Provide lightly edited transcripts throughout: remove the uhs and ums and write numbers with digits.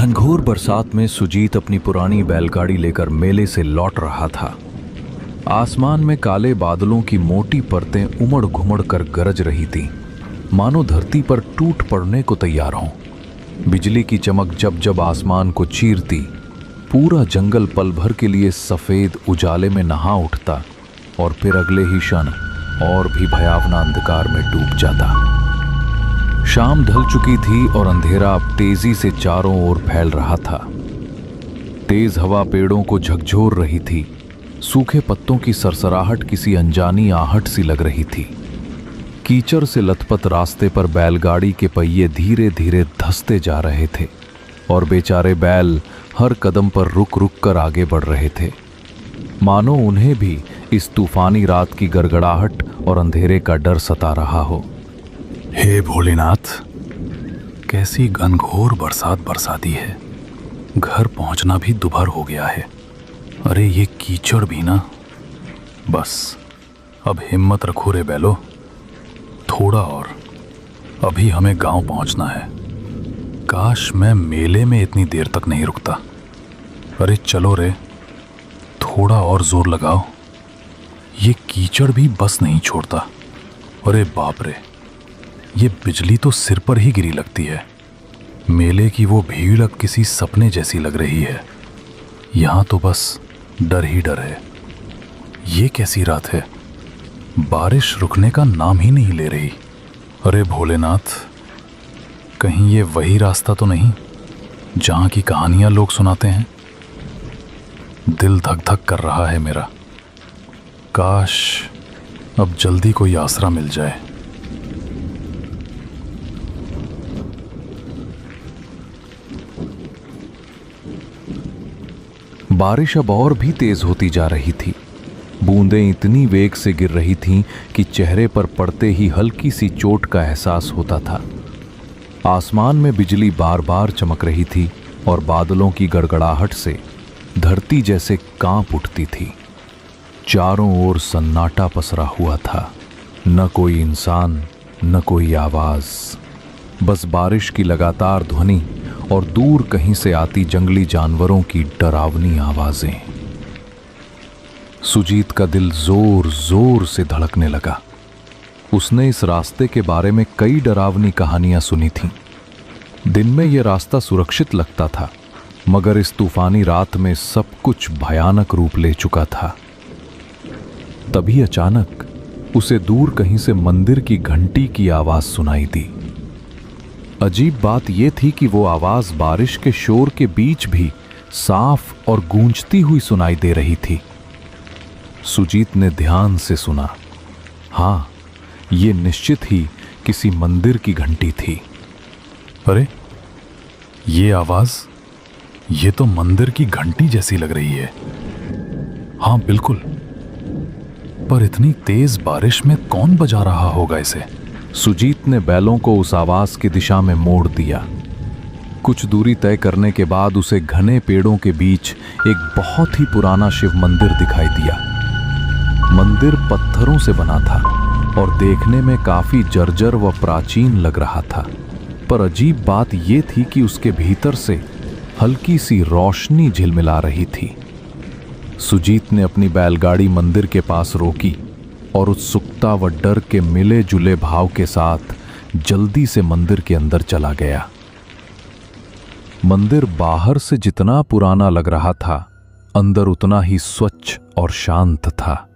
घनघोर बरसात में सुजीत अपनी पुरानी बैलगाड़ी लेकर मेले से लौट रहा था। आसमान में काले बादलों की मोटी परतें उमड़ घुमड़ कर गरज रही थीं, मानो धरती पर टूट पड़ने को तैयार हों। बिजली की चमक जब जब आसमान को चीरती, पूरा जंगल पल भर के लिए सफेद उजाले में नहा उठता और फिर अगले ही क्षण और भी भयावना अंधकार में डूब जाता। शाम ढल चुकी थी और अंधेरा अब तेजी से चारों ओर फैल रहा था। तेज हवा पेड़ों को झकझोर रही थी। सूखे पत्तों की सरसराहट किसी अनजानी आहट सी लग रही थी। कीचड़ से लथपथ रास्ते पर बैलगाड़ी के पहिए धीरे धीरे धंसते जा रहे थे और बेचारे बैल हर कदम पर रुक रुक कर आगे बढ़ रहे थे, मानो उन्हें भी इस तूफानी रात की गड़गड़ाहट और अंधेरे का डर सता रहा हो। हे भोलेनाथ, कैसी घनघोर बरसात बरसा दी है। घर पहुंचना भी दुभर हो गया है। अरे ये कीचड़ भी ना। बस अब हिम्मत रखो रे बैलो, थोड़ा और, अभी हमें गांव पहुंचना है। काश मैं मेले में इतनी देर तक नहीं रुकता। अरे चलो रे, थोड़ा और जोर लगाओ। ये कीचड़ भी बस नहीं छोड़ता। अरे बाप रे, ये बिजली तो सिर पर ही गिरी लगती है। मेले की वो भीड़ अब किसी सपने जैसी लग रही है। यहाँ तो बस डर ही डर है। ये कैसी रात है, बारिश रुकने का नाम ही नहीं ले रही। अरे भोलेनाथ, कहीं ये वही रास्ता तो नहीं जहाँ की कहानियाँ लोग सुनाते हैं। दिल धक धक कर रहा है मेरा। काश अब जल्दी कोई आसरा मिल जाए। बारिश अब और भी तेज होती जा रही थी। बूंदें इतनी वेग से गिर रही थीं कि चेहरे पर पड़ते ही हल्की सी चोट का एहसास होता था। आसमान में बिजली बार बार चमक रही थी और बादलों की गड़गड़ाहट से धरती जैसे कांप उठती थी। चारों ओर सन्नाटा पसरा हुआ था। न कोई इंसान, न कोई आवाज, बस बारिश की लगातार ध्वनि और दूर कहीं से आती जंगली जानवरों की डरावनी आवाजें। सुजीत का दिल जोर जोर से धड़कने लगा। उसने इस रास्ते के बारे में कई डरावनी कहानियां सुनी थीं। दिन में यह रास्ता सुरक्षित लगता था, मगर इस तूफानी रात में सब कुछ भयानक रूप ले चुका था। तभी अचानक उसे दूर कहीं से मंदिर की घंटी की आवाज सुनाई दी। अजीब बात यह थी कि वो आवाज बारिश के शोर के बीच भी साफ और गूंजती हुई सुनाई दे रही थी। सुजीत ने ध्यान से सुना। हाँ, ये निश्चित ही किसी मंदिर की घंटी थी। अरे ये आवाज, ये तो मंदिर की घंटी जैसी लग रही है। हाँ बिल्कुल, पर इतनी तेज बारिश में कौन बजा रहा होगा इसे? सुजीत ने बैलों को उस आवाज की दिशा में मोड़ दिया। कुछ दूरी तय करने के बाद उसे घने पेड़ों के बीच एक बहुत ही पुराना शिव मंदिर दिखाई दिया। मंदिर पत्थरों से बना था और देखने में काफी जर्जर व प्राचीन लग रहा था, पर अजीब बात यह थी कि उसके भीतर से हल्की सी रोशनी झिलमिला रही थी। सुजीत ने अपनी बैलगाड़ी मंदिर के पास रोकी और उत्सुकता व डर के मिले जुले भाव के साथ जल्दी से मंदिर के अंदर चला गया। मंदिर बाहर से जितना पुराना लग रहा था, अंदर उतना ही स्वच्छ और शांत था।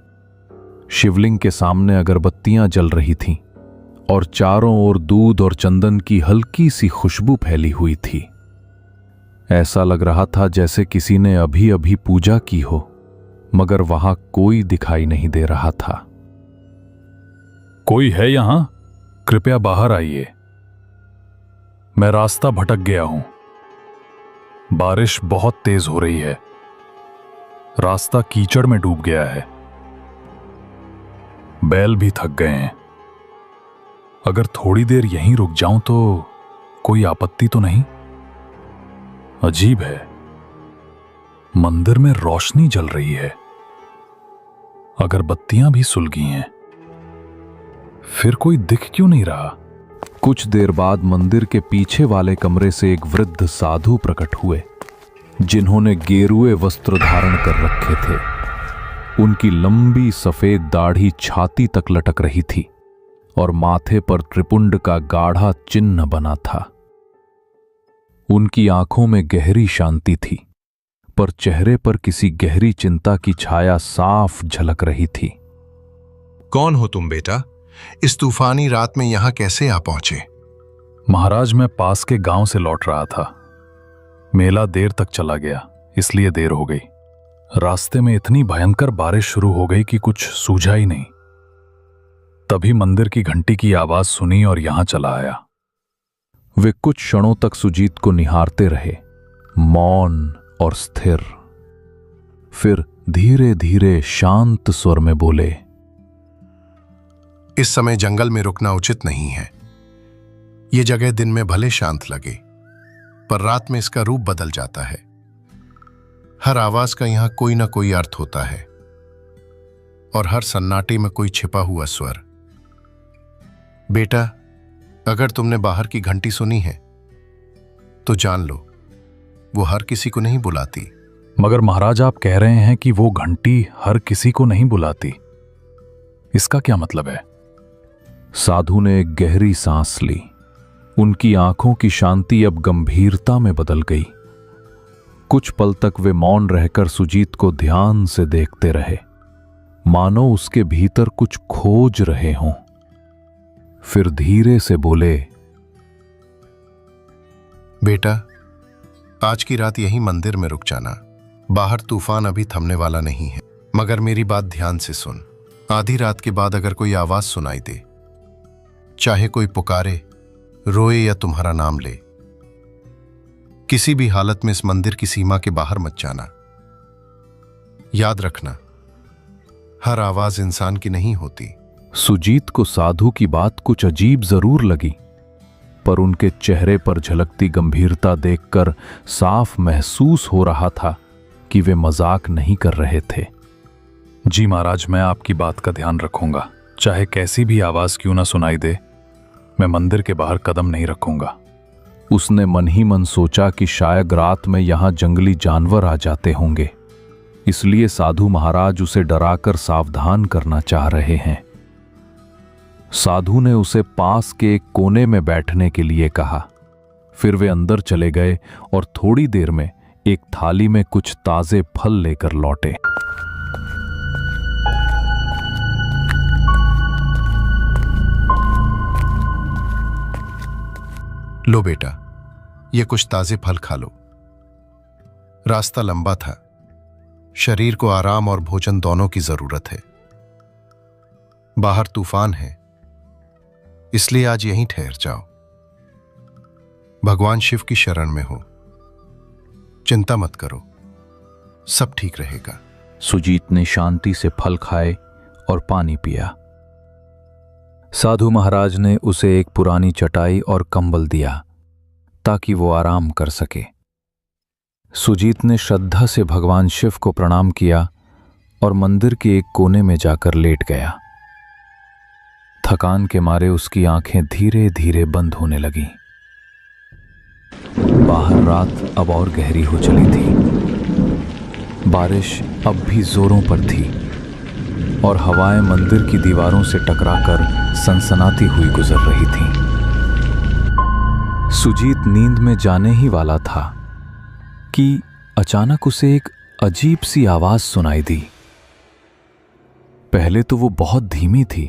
शिवलिंग के सामने अगरबत्तियां जल रही थीं और चारों ओर दूध और चंदन की हल्की सी खुशबू फैली हुई थी। ऐसा लग रहा था जैसे किसी ने अभी अभी पूजा की हो, मगर वहां कोई दिखाई नहीं दे रहा था। कोई है यहां? कृपया बाहर आइए। मैं रास्ता भटक गया हूं। बारिश बहुत तेज हो रही है। रास्ता कीचड़ में डूब गया है। बैल भी थक गए हैं। अगर थोड़ी देर यहीं रुक जाऊं तो कोई आपत्ति तो नहीं? अजीब है, मंदिर में रोशनी जल रही है, अगरबत्तियां भी सुलगी हैं, फिर कोई दिख क्यों नहीं रहा? कुछ देर बाद मंदिर के पीछे वाले कमरे से एक वृद्ध साधु प्रकट हुए, जिन्होंने गेरुए वस्त्र धारण कर रखे थे। उनकी लंबी सफेद दाढ़ी छाती तक लटक रही थी और माथे पर त्रिपुंड का गाढ़ा चिन्ह बना था। उनकी आंखों में गहरी शांति थी, पर चेहरे पर किसी गहरी चिंता की छाया साफ झलक रही थी। कौन हो तुम बेटा? इस तूफानी रात में यहां कैसे आ पहुंचे? महाराज, मैं पास के गांव से लौट रहा था। मेला देर तक चला गया, इसलिए देर हो गई। रास्ते में इतनी भयंकर बारिश शुरू हो गई कि कुछ सूझा ही नहीं। तभी मंदिर की घंटी की आवाज सुनी और यहां चला आया। वे कुछ क्षणों तक सुजीत को निहारते रहे, मौन और स्थिर। फिर धीरे धीरे शांत स्वर में बोले, इस समय जंगल में रुकना उचित नहीं है। ये जगह दिन में भले शांत लगे, पर रात में इसका रूप बदल जाता है। हर आवाज का यहां कोई ना कोई अर्थ होता है और हर सन्नाटे में कोई छिपा हुआ स्वर। बेटा, अगर तुमने बाहर की घंटी सुनी है तो जान लो, वो हर किसी को नहीं बुलाती। मगर महाराज, आप कह रहे हैं कि वो घंटी हर किसी को नहीं बुलाती। इसका क्या मतलब है? साधु ने एक गहरी सांस ली। उनकी आंखों की शांति अब गंभीरता में बदल गई। कुछ पल तक वे मौन रहकर सुजीत को ध्यान से देखते रहे, मानो उसके भीतर कुछ खोज रहे हों। फिर धीरे से बोले, बेटा, आज की रात यहीं मंदिर में रुक जाना। बाहर तूफान अभी थमने वाला नहीं है। मगर मेरी बात ध्यान से सुन। आधी रात के बाद अगर कोई आवाज सुनाई दे, चाहे कोई पुकारे, रोए या तुम्हारा नाम ले, किसी भी हालत में इस मंदिर की सीमा के बाहर मत जाना। याद रखना, हर आवाज इंसान की नहीं होती। सुजीत को साधु की बात कुछ अजीब जरूर लगी, पर उनके चेहरे पर झलकती गंभीरता देखकर साफ महसूस हो रहा था कि वे मजाक नहीं कर रहे थे। जी महाराज, मैं आपकी बात का ध्यान रखूंगा। चाहे कैसी भी आवाज क्यों ना सुनाई दे, मैं मंदिर के बाहर कदम नहीं रखूंगा। उसने मन ही मन सोचा कि शायद रात में यहां जंगली जानवर आ जाते होंगे, इसलिए साधु महाराज उसे डराकर सावधान करना चाह रहे हैं। साधु ने उसे पास के एक कोने में बैठने के लिए कहा। फिर वे अंदर चले गए और थोड़ी देर में एक थाली में कुछ ताजे फल लेकर लौटे। लो बेटा, ये कुछ ताजे फल खा लो। रास्ता लंबा था, शरीर को आराम और भोजन दोनों की जरूरत है। बाहर तूफान है, इसलिए आज यहीं ठहर जाओ। भगवान शिव की शरण में हो, चिंता मत करो, सब ठीक रहेगा। सुजीत ने शांति से फल खाए और पानी पिया। साधु महाराज ने उसे एक पुरानी चटाई और कंबल दिया ताकि वो आराम कर सके। सुजीत ने श्रद्धा से भगवान शिव को प्रणाम किया और मंदिर के एक कोने में जाकर लेट गया। थकान के मारे उसकी आंखें धीरे धीरे बंद होने लगीं। बाहर रात अब और गहरी हो चली थी। बारिश अब भी जोरों पर थी और हवाएं मंदिर की दीवारों से टकराकर सनसनाती हुई गुजर रही थीं। सुजीत नींद में जाने ही वाला था कि अचानक उसे एक अजीब सी आवाज सुनाई दी। पहले तो वो बहुत धीमी थी,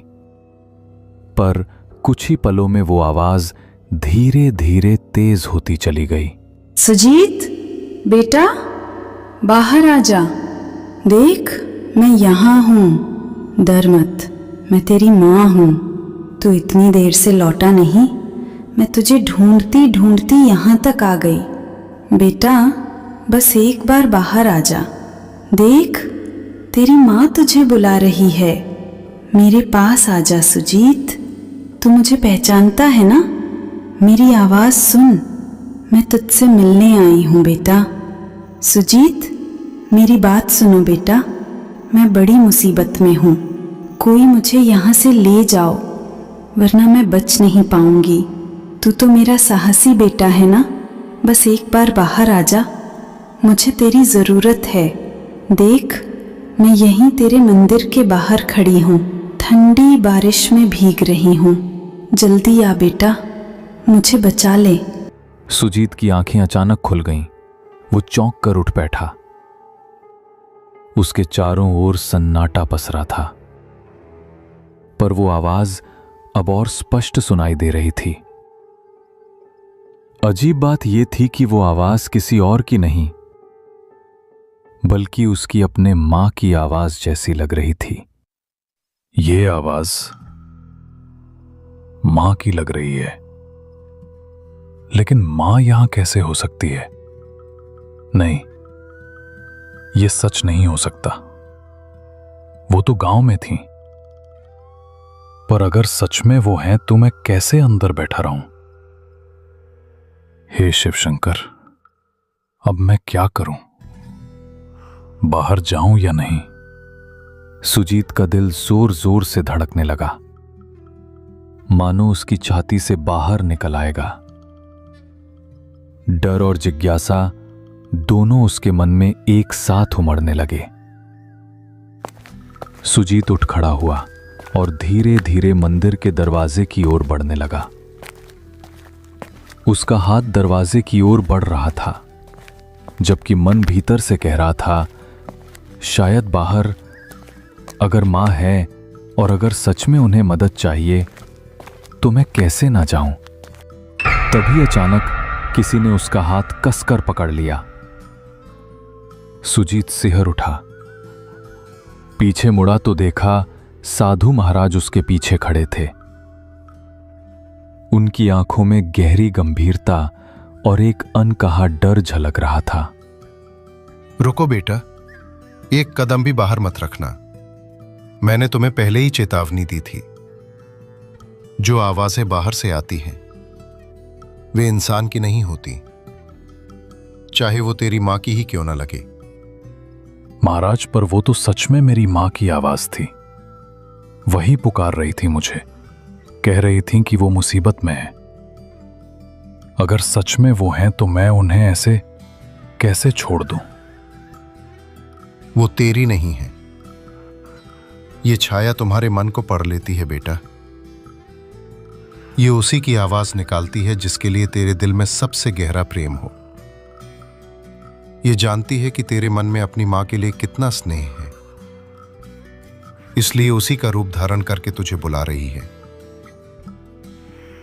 पर कुछ ही पलों में वो आवाज धीरे धीरे तेज होती चली गई। सुजीत बेटा, बाहर आ जा। देख, मैं यहाँ हूँ। डर मत, मैं तेरी माँ हूँ। तू इतनी देर से लौटा नहीं, मैं तुझे ढूंढती ढूंढती यहाँ तक आ गई। बेटा, बस एक बार बाहर आ जा। देख, तेरी माँ तुझे बुला रही है। मेरे पास आ जा सुजीत। तू मुझे पहचानता है ना? मेरी आवाज़ सुन, मैं तुझसे मिलने आई हूँ बेटा। सुजीत, मेरी बात सुनो बेटा, मैं बड़ी मुसीबत में हूँ। कोई मुझे यहाँ से ले जाओ, वरना मैं बच नहीं पाऊंगी। तू तो मेरा साहसी बेटा है ना, बस एक बार बाहर आ जा, मुझे तेरी ज़रूरत है। देख, मैं यहीं तेरे मंदिर के बाहर खड़ी हूँ, ठंडी बारिश में भीग रही हूँ। जल्दी आ बेटा, मुझे बचा ले। सुजीत की आंखें अचानक खुल गईं। वो चौंक कर उठ बैठा। उसके चारों ओर सन्नाटा पसरा था, पर वो आवाज अब और स्पष्ट सुनाई दे रही थी। अजीब बात यह थी कि वो आवाज किसी और की नहीं, बल्कि उसकी अपने मां की आवाज जैसी लग रही थी। ये आवाज मां की लग रही है, लेकिन मां यहां कैसे हो सकती है? नहीं, ये सच नहीं हो सकता। वो तो गांव में थी, पर अगर सच में वो हैं तो मैं कैसे अंदर बैठा रहूं? हे शिव शंकर, अब मैं क्या करूं? बाहर जाऊं या नहीं? सुजीत का दिल जोर जोर से धड़कने लगा, मानो उसकी छाती से बाहर निकल आएगा। डर और जिज्ञासा दोनों उसके मन में एक साथ उमड़ने लगे। सुजीत उठ खड़ा हुआ और धीरे धीरे मंदिर के दरवाजे की ओर बढ़ने लगा। उसका हाथ दरवाजे की ओर बढ़ रहा था, जबकि मन भीतर से कह रहा था, शायद बाहर अगर मां है और अगर सच में उन्हें मदद चाहिए तो मैं कैसे ना जाऊं। तभी अचानक किसी ने उसका हाथ कसकर पकड़ लिया। सुजीत सिहर उठा, पीछे मुड़ा तो देखा साधु महाराज उसके पीछे खड़े थे। उनकी आंखों में गहरी गंभीरता और एक अनकहा डर झलक रहा था। रुको बेटा, एक कदम भी बाहर मत रखना। मैंने तुम्हें पहले ही चेतावनी दी थी। जो आवाजें बाहर से आती हैं वे इंसान की नहीं होती, चाहे वो तेरी मां की ही क्यों ना लगे। महाराज, पर वो तो सच में मेरी मां की आवाज थी। वही पुकार रही थी मुझे, कह रही थी कि वो मुसीबत में है। अगर सच में वो हैं तो मैं उन्हें ऐसे कैसे छोड़ दूं? वो तेरी नहीं है, ये छाया तुम्हारे मन को पढ़ लेती है बेटा। ये उसी की आवाज निकालती है जिसके लिए तेरे दिल में सबसे गहरा प्रेम हो। ये जानती है कि तेरे मन में अपनी मां के लिए कितना स्नेह है, इसलिए उसी का रूप धारण करके तुझे बुला रही है।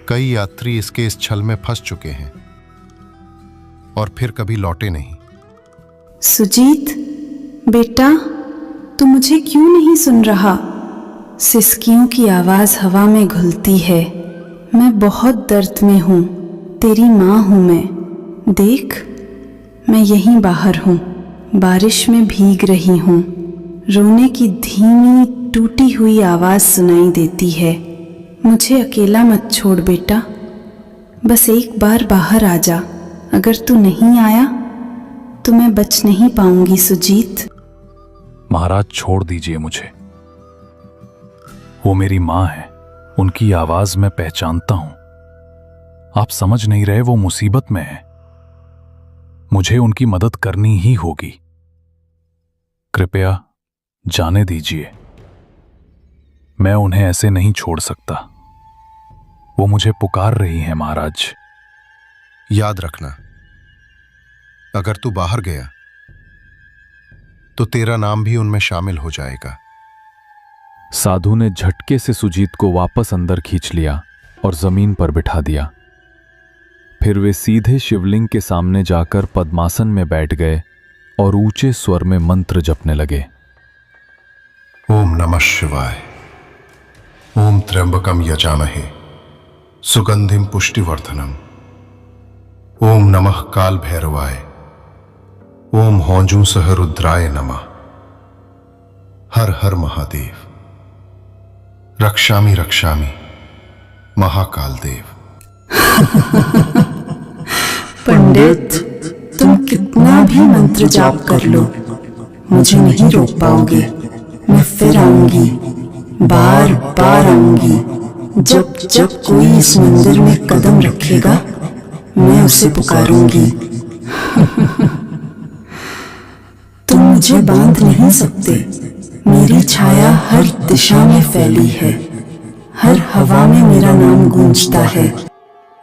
कई यात्री इसके इस छल में फंस चुके हैं और फिर कभी लौटे नहीं। सुजीत बेटा, तू मुझे क्यों नहीं सुन रहा? सिसकियों की आवाज हवा में घुलती है। मैं बहुत दर्द में हूं, तेरी मां हूं मैं। देख, मैं यहीं बाहर हूं, बारिश में भीग रही हूं। रोने की धीमी टूटी हुई आवाज सुनाई देती है। मुझे अकेला मत छोड़ बेटा, बस एक बार बाहर आ जा। अगर तू नहीं आया तो मैं बच नहीं पाऊंगी सुजीत। महाराज, छोड़ दीजिए मुझे। वो मेरी मां है, उनकी आवाज मैं पहचानता हूं। आप समझ नहीं रहे, वो मुसीबत में है। मुझे उनकी मदद करनी ही होगी। कृपया जाने दीजिए, मैं उन्हें ऐसे नहीं छोड़ सकता। वो मुझे पुकार रही हैं महाराज। याद रखना, अगर तू बाहर गया तो तेरा नाम भी उनमें शामिल हो जाएगा। साधु ने झटके से सुजीत को वापस अंदर खींच लिया और जमीन पर बिठा दिया। फिर वे सीधे शिवलिंग के सामने जाकर पद्मासन में बैठ गए और ऊंचे स्वर में मंत्र जपने लगे। ओम नमः शिवाय। ओम त्र्यंबकम यजामहे सुगंधिम पुष्टिवर्धनम। ओम नमः काल भैरवाय। ओम हौजू सह रुद्राय नमः। हर हर महादेव। रक्षामि रक्षामि महाकाल देव। पंडित, तुम कितना भी मंत्र जाप कर लो, मुझे नहीं रोक पाओगे। मैं फिर आऊंगी, बार बार आऊंगी। जब जब कोई इस मंदिर में कदम रखेगा मैं उसे पुकारूंगी। तुम मुझे बांध नहीं सकते, मेरी छाया हर दिशा में फैली है, हर हवा में मेरा नाम गूंजता है।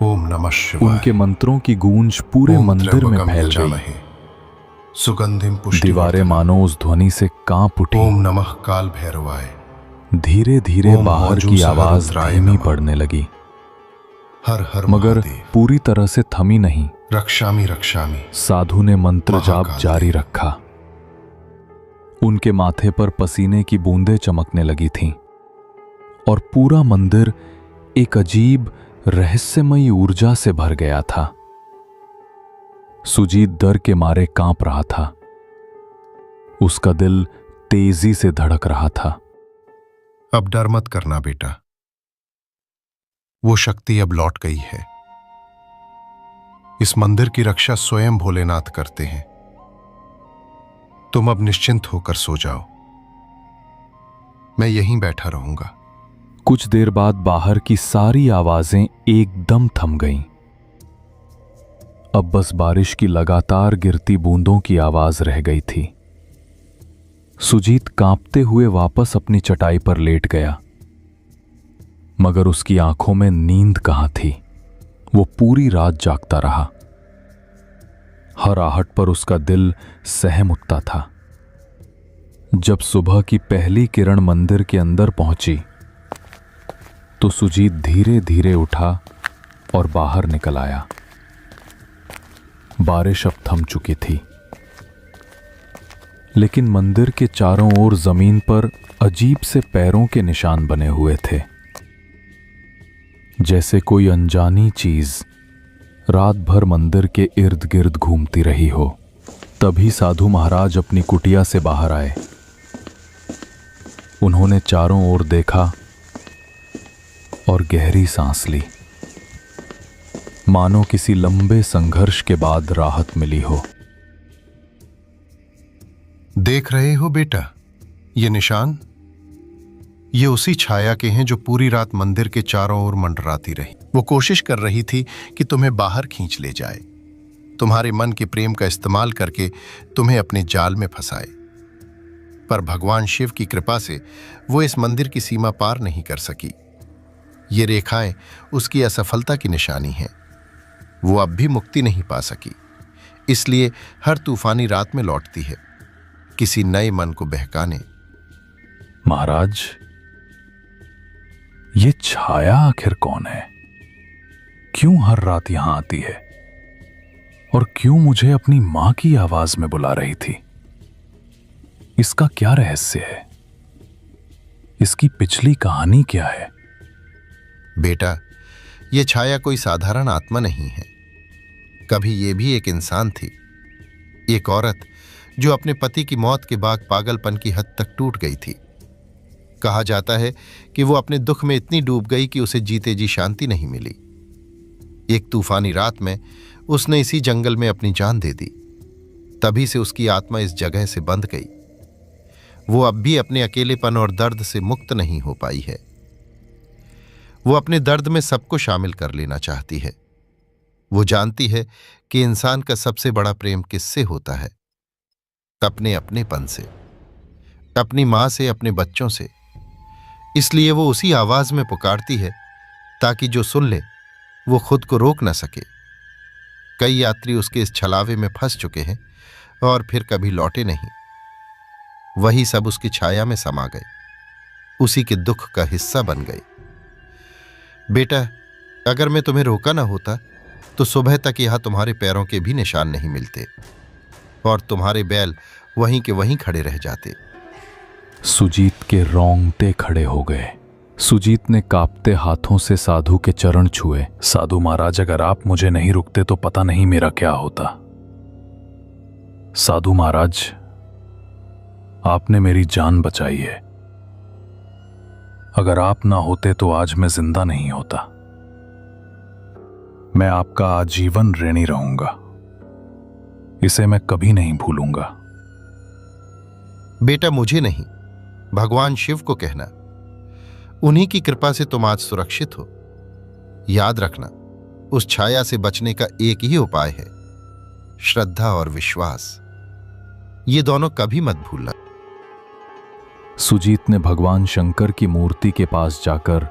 ओम नमः शिवाय। उनके मंत्रों की गूंज पूरे ओम मंदिर में त्र्यंबकम फैल गई। यजामहे सुगंधिम पुष्टि। दीवारें मानो उस ध्वनि से कांप उठी। ओम नमः काल भैरवाय। धीरे धीरे ओम बाहर मौजू की आवाज सहरुद्राय धीमी नमः। पड़ने लगी, हर हर मगर महादेव। पूरी तरह से थमी नहीं। रक्षामि रक्षामि। साधु ने मंत्र जाप महाकाल जारी रखा। उनके माथे पर पसीने की बूंदें चमकने लगी थीं और पूरा मंदिर एक अजीब रहस्यमयी ऊर्जा से भर गया था। सुजीत डर के मारे कांप रहा था। उसका दिल तेजी से धड़क रहा था। अब डर मत करना बेटा, वो शक्ति अब लौट गई है। इस मंदिर की रक्षा स्वयं भोलेनाथ करते हैं। तुम अब निश्चिंत होकर सो जाओ, मैं यहीं बैठा रहूंगा। कुछ देर बाद बाहर की सारी आवाजें एकदम थम गईं। अब बस बारिश की लगातार गिरती बूंदों की आवाज रह गई थी। सुजीत कांपते हुए वापस अपनी चटाई पर लेट गया, मगर उसकी आंखों में नींद कहां थी। वो पूरी रात जागता रहा। हर आहट पर उसका दिल सहम उठता था। जब सुबह की पहली किरण मंदिर के अंदर पहुंची तो सुजीत धीरे धीरे उठा और बाहर निकल आया। बारिश अब थम चुकी थी, लेकिन मंदिर के चारों ओर जमीन पर अजीब से पैरों के निशान बने हुए थे, जैसे कोई अनजानी चीज रात भर मंदिर के इर्द गिर्द घूमती रही हो। तभी साधु महाराज अपनी कुटिया से बाहर आए। उन्होंने चारों ओर देखा और गहरी सांस ली, मानो किसी लंबे संघर्ष के बाद राहत मिली हो। देख रहे हो बेटा, ये निशान, ये उसी छाया के हैं जो पूरी रात मंदिर के चारों ओर मंडराती रही। वो कोशिश कर रही थी कि तुम्हें बाहर खींच ले जाए, तुम्हारे मन के प्रेम का इस्तेमाल करके तुम्हें अपने जाल में फंसाए। पर भगवान शिव की कृपा से वो इस मंदिर की सीमा पार नहीं कर सकी। ये रेखाएं उसकी असफलता की निशानी हैं। वो अब भी मुक्ति नहीं पा सकी, इसलिए हर तूफानी रात में लौटती है, किसी नए मन को बहकाने। महाराज, ये छाया आखिर कौन है? क्यों हर रात यहां आती है? और क्यों मुझे अपनी मां की आवाज में बुला रही थी? इसका क्या रहस्य है? इसकी पिछली कहानी क्या है? बेटा, ये छाया कोई साधारण आत्मा नहीं है। कभी ये भी एक इंसान थी, एक औरत जो अपने पति की मौत के बाद पागलपन की हद तक टूट गई थी। कहा जाता है कि वो अपने दुख में इतनी डूब गई कि उसे जीते जी शांति नहीं मिली। एक तूफानी रात में उसने इसी जंगल में अपनी जान दे दी। तभी से उसकी आत्मा इस जगह से बंध गई। वो अब भी अपने अकेलेपन और दर्द से मुक्त नहीं हो पाई है। वो अपने दर्द में सबको शामिल कर लेना चाहती है। वो जानती है कि इंसान का सबसे बड़ा प्रेम किससे होता है? अपने अपनेपन से, अपनी मां से, अपने बच्चों से। इसलिए वो उसी आवाज में पुकारती है ताकि जो सुन ले वो खुद को रोक न सके। कई यात्री उसके इस छलावे में फंस चुके हैं और फिर कभी लौटे नहीं। वही सब उसकी छाया में समा गए, उसी के दुख का हिस्सा बन गए। बेटा, अगर मैं तुम्हें रोका ना होता तो सुबह तक यहां तुम्हारे पैरों के भी निशान नहीं मिलते और तुम्हारे बैल वहीं के वहीं खड़े रह जाते। सुजीत के रोंगटे खड़े हो गए। सुजीत ने कांपते हाथों से साधु के चरण छुए। साधु महाराज, अगर आप मुझे नहीं रुकते तो पता नहीं मेरा क्या होता। साधु महाराज, आपने मेरी जान बचाई है। अगर आप ना होते तो आज मैं जिंदा नहीं होता। मैं आपका आजीवन ऋणी रहूंगा, इसे मैं कभी नहीं भूलूंगा। बेटा, मुझे नहीं, भगवान शिव को कहना। उन्हीं की कृपा से तुम आज सुरक्षित हो। याद रखना, उस छाया से बचने का एक ही उपाय है, श्रद्धा और विश्वास। ये दोनों कभी मत भूलना। सुजीत ने भगवान शंकर की मूर्ति के पास जाकर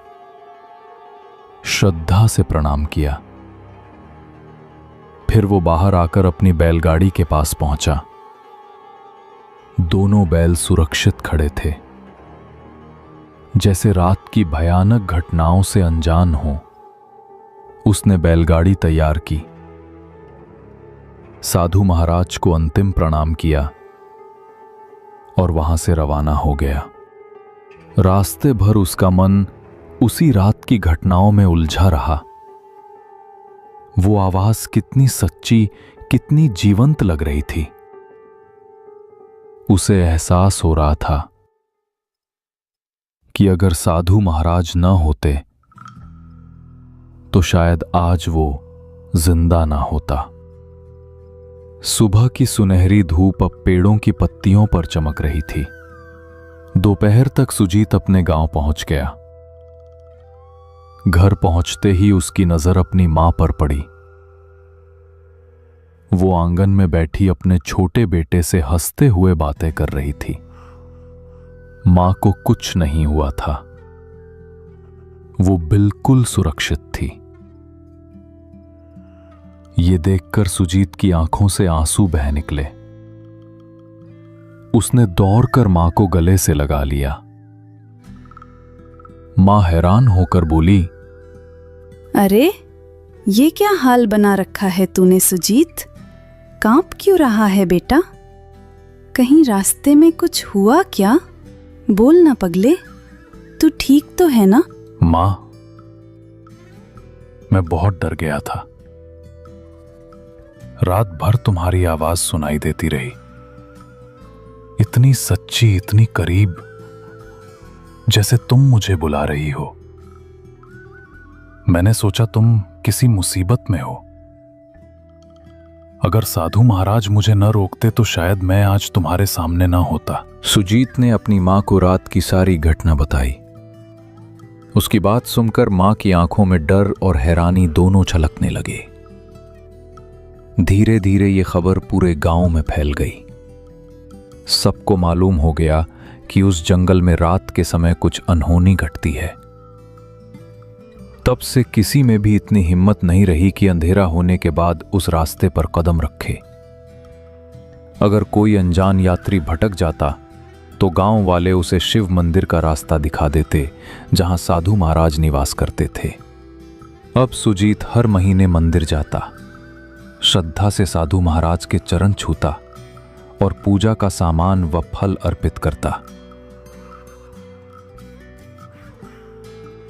श्रद्धा से प्रणाम किया। फिर वो बाहर आकर अपनी बैलगाड़ी के पास पहुंचा। दोनों बैल सुरक्षित खड़े थे, जैसे रात की भयानक घटनाओं से अनजान हो। उसने बैलगाड़ी तैयार की, साधु महाराज को अंतिम प्रणाम किया और वहां से रवाना हो गया। रास्ते भर उसका मन उसी रात की घटनाओं में उलझा रहा। वो आवाज कितनी सच्ची, कितनी जीवंत लग रही थी। उसे एहसास हो रहा था कि अगर साधु महाराज न होते तो शायद आज वो जिंदा ना होता। सुबह की सुनहरी धूप अब पेड़ों की पत्तियों पर चमक रही थी। दोपहर तक सुजीत अपने गांव पहुंच गया। घर पहुंचते ही उसकी नजर अपनी मां पर पड़ी। वो आंगन में बैठी अपने छोटे बेटे से हंसते हुए बातें कर रही थी। मां को कुछ नहीं हुआ था, वो बिल्कुल सुरक्षित थी। ये देखकर सुजीत की आंखों से आंसू बह निकले। उसने दौड़कर मां को गले से लगा लिया। मां हैरान होकर बोली, अरे ये क्या हाल बना रखा है तूने सुजीत? कांप क्यों रहा है बेटा? कहीं रास्ते में कुछ हुआ क्या? बोल ना पगले, तू ठीक तो है ना? मां, मैं बहुत डर गया था। रात भर तुम्हारी आवाज सुनाई देती रही, इतनी सच्ची, इतनी करीब, जैसे तुम मुझे बुला रही हो। मैंने सोचा तुम किसी मुसीबत में हो। अगर साधु महाराज मुझे न रोकते तो शायद मैं आज तुम्हारे सामने न होता। सुजीत ने अपनी मां को रात की सारी घटना बताई। उसकी बात सुनकर मां की आंखों में डर और हैरानी दोनों छलकने लगे। धीरे धीरे ये खबर पूरे गांव में फैल गई। सबको मालूम हो गया कि उस जंगल में रात के समय कुछ अनहोनी घटती है। तब से किसी में भी इतनी हिम्मत नहीं रही कि अंधेरा होने के बाद उस रास्ते पर कदम रखे। अगर कोई अनजान यात्री भटक जाता तो गांव वाले उसे शिव मंदिर का रास्ता दिखा देते, जहां साधु महाराज निवास करते थे। अब सुजीत हर महीने मंदिर जाता, श्रद्धा से साधु महाराज के चरण छूता और पूजा का सामान व फल अर्पित करता।